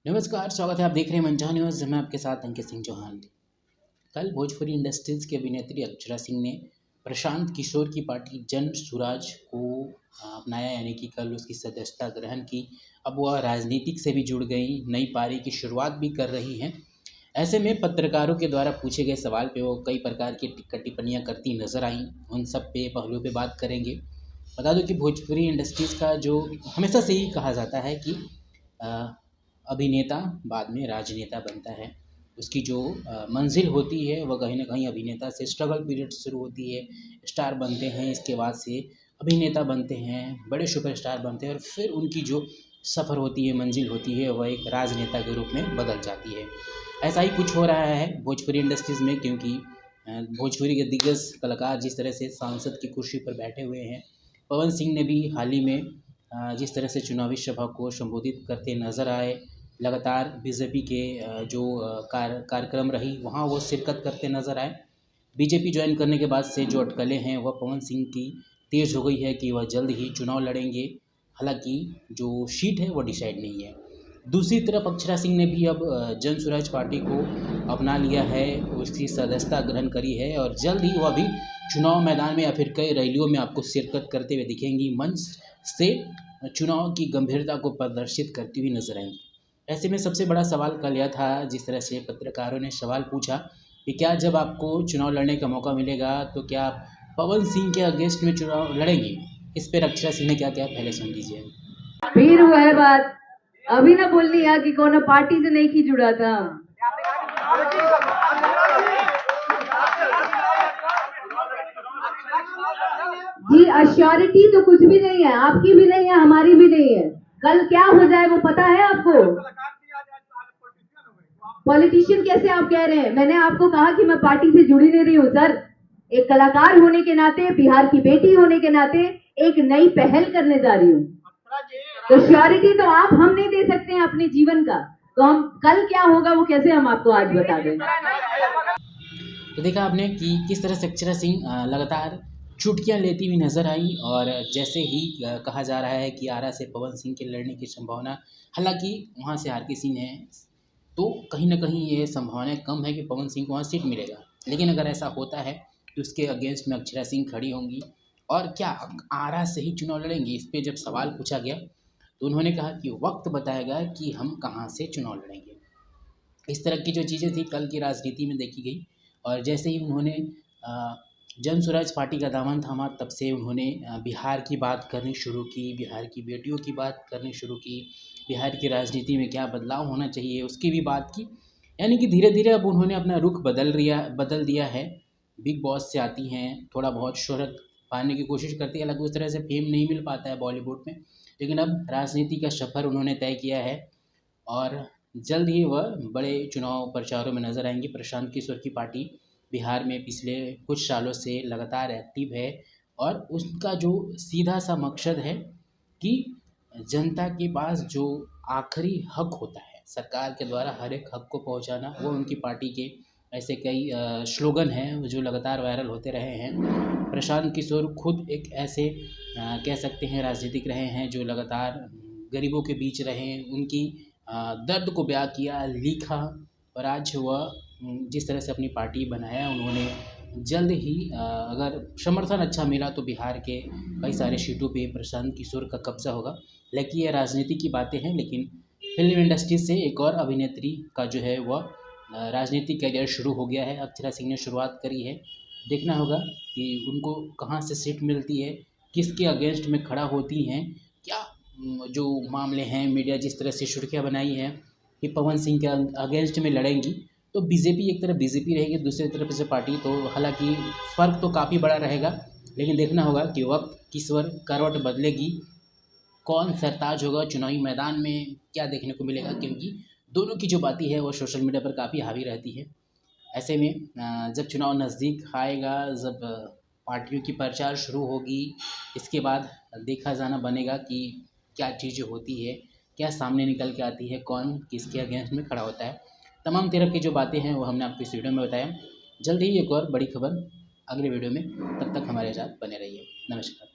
नमस्कार, स्वागत है। आप देख रहे हैं मंचा न्यूज़। मैं आपके साथ अंकित सिंह चौहान। कल भोजपुरी इंडस्ट्रीज़ की अभिनेत्री अक्षरा सिंह ने प्रशांत किशोर की पार्टी जन सुराज को अपनाया, यानी कि कल उसकी सदस्यता ग्रहण की। अब वह राजनीतिक से भी जुड़ गई, नई पारी की शुरुआत भी कर रही हैं। ऐसे में पत्रकारों के द्वारा पूछे गए सवाल पे वो कई प्रकार की टिप्पणियाँ करती नजर आईं। उन सब पे पहलुओं पे बात करेंगे। बता दूं कि भोजपुरी इंडस्ट्रीज़ का जो हमेशा से ही कहा जाता है कि अ, अभिनेता बाद में राजनेता बनता है। उसकी जो मंजिल होती है वह कहीं न कहीं अभिनेता से स्ट्रगल पीरियड शुरू होती है। स्टार बनते हैं, इसके बाद से अभिनेता बनते हैं, बड़े सुपरस्टार बनते हैं और फिर उनकी जो सफ़र होती है, मंजिल होती है, वह एक राजनेता के रूप में बदल जाती है। ऐसा ही कुछ हो रहा है भोजपुरी इंडस्ट्रीज़ में, क्योंकि भोजपुरी के दिग्गज कलाकार जिस तरह से सांसद की कुर्सी पर बैठे हुए हैं, पवन सिंह ने भी हाल ही में जिस तरह से चुनावी सभा को संबोधित करते नज़र आए, लगातार बीजेपी के जो कार्यक्रम रही वहाँ वो शिरकत करते नज़र आए। बीजेपी ज्वाइन करने के बाद से जो अटकलें हैं वह पवन सिंह की तेज़ हो गई है कि वह जल्द ही चुनाव लड़ेंगे। हालांकि जो सीट है वो डिसाइड नहीं है। दूसरी तरफ अक्षरा सिंह ने भी अब जन स्वराज पार्टी को अपना लिया है, उसकी सदस्यता ग्रहण करी है और जल्द ही वह भी चुनाव मैदान में या फिर कई रैलियों में आपको शिरकत करते हुए दिखेंगी। मंच से चुनाव की गंभीरता को प्रदर्शित करती हुई नजर आएंगी। ऐसे में सबसे बड़ा सवाल कल यह था, जिस तरह से पत्रकारों ने सवाल पूछा कि क्या जब आपको चुनाव लड़ने का मौका मिलेगा तो क्या आप पवन सिंह के अगेंस्ट में चुनाव लड़ेंगे। इस पर अक्षरा सिंह ने क्या क्या, पहले सुन लीजिए। फिर हुआ है बात, अभी ना बोल लिया कि कौन पार्टी से नहीं की जुड़ा था। जी अश्योरिटी तो कुछ भी नहीं है, आपकी भी नहीं है, हमारी भी नहीं है। कल क्या हो जाए वो पता है आपको? पॉलिटिशियन कैसे आप कह रहे हैं? मैंने आपको कहा कि मैं पार्टी से जुड़ी नहीं रही हूँ सर। एक कलाकार होने के नाते, बिहार की बेटी होने के नाते एक नई पहल करने जा रही हूँ। तो श्योरिटी तो आप हम नहीं दे सकते हैं अपने जीवन का, तो हम कल क्या होगा वो कैसे हम आपको आज बता दें। तो देखा आपने कि किस तरह से अक्षरा सिंह लगातार चुटकियां लेती हुई नजर आई और जैसे ही कहा जा रहा है कि आरा से पवन सिंह के लड़ने की संभावना, हालांकि वहां से आर के सिंह है, तो कहीं ना कहीं ये संभावना कम है कि पवन सिंह को वहाँ सीट मिलेगा। लेकिन अगर ऐसा होता है तो उसके अगेंस्ट में अक्षरा सिंह खड़ी होंगी और क्या आरा से ही चुनाव लड़ेंगी। इस पर जब सवाल पूछा गया तो उन्होंने कहा कि वक्त बताएगा कि हम कहाँ से चुनाव लड़ेंगे। इस तरह की जो चीज़ें थी कल की राजनीति में देखी गई। और जैसे ही उन्होंने जन स्वराज पार्टी का दामन थामा, तब से उन्होंने बिहार की बात करनी शुरू की, बिहार की बेटियों की बात करनी शुरू की, बिहार की राजनीति में क्या बदलाव होना चाहिए उसकी भी बात की। यानी कि धीरे धीरे अब उन्होंने अपना रुख बदल दिया है। बिग बॉस से आती हैं, थोड़ा बहुत शोहरत पाने की कोशिश करती है, हालांकि उस तरह से फेम नहीं मिल पाता है बॉलीवुड में, लेकिन अब राजनीति का सफ़र उन्होंने तय किया है और जल्द ही वह बड़े चुनाव प्रचारों में नजर आएंगे। प्रशांत किशोर की पार्टी बिहार में पिछले कुछ सालों से लगातार एक्टिव है और उसका जो सीधा सा मकसद है कि जनता के पास जो आखिरी हक होता है सरकार के द्वारा हर एक हक को पहुंचाना, वो उनकी पार्टी के ऐसे कई स्लोगन हैं जो लगातार वायरल होते रहे हैं। प्रशांत किशोर खुद एक ऐसे कह सकते हैं राजनीतिक रहे हैं जो लगातार गरीबों के बीच रहे, उनकी दर्द को बयां किया, लिखा और आज वह जिस तरह से अपनी पार्टी बनाया उन्होंने, जल्द ही अगर समर्थन अच्छा मिला तो बिहार के कई सारे सीटों पे प्रशांत किशोर का कब्जा होगा। हालांकि ये राजनीति की बातें हैं, लेकिन फिल्म इंडस्ट्री से एक और अभिनेत्री का जो है वह राजनीतिक करियर शुरू हो गया है। अक्षरा सिंह ने शुरुआत करी है। देखना होगा कि उनको कहाँ से सीट मिलती है, किसके अगेंस्ट में खड़ा होती हैं, क्या जो मामले हैं। मीडिया जिस तरह से सुर्खियाँ बनाई हैं कि पवन सिंह के अगेंस्ट में लड़ेंगी, तो बीजेपी एक तरफ बीजेपी रहेगी, दूसरी तरफ से पार्टी, तो हालांकि फ़र्क तो काफ़ी बड़ा रहेगा। लेकिन देखना होगा कि वक्त किस ओर करवट बदलेगी, कौन सरताज होगा चुनावी मैदान में, क्या देखने को मिलेगा, क्योंकि दोनों की जो बातें है वो सोशल मीडिया पर काफ़ी हावी रहती है। ऐसे में जब चुनाव नज़दीक आएगा, जब पार्टियों की प्रचार शुरू होगी, इसके बाद देखा जाना बनेगा कि क्या चीज़ें होती है, क्या सामने निकल के आती है, कौन किसके अगेंस्ट में खड़ा होता है। तमाम तरह की जो बातें हैं वो हमने आपको इस वीडियो में बताया। जल्द ही एक और बड़ी खबर अगले वीडियो में, तब तक हमारे साथ बने रहिए। नमस्कार।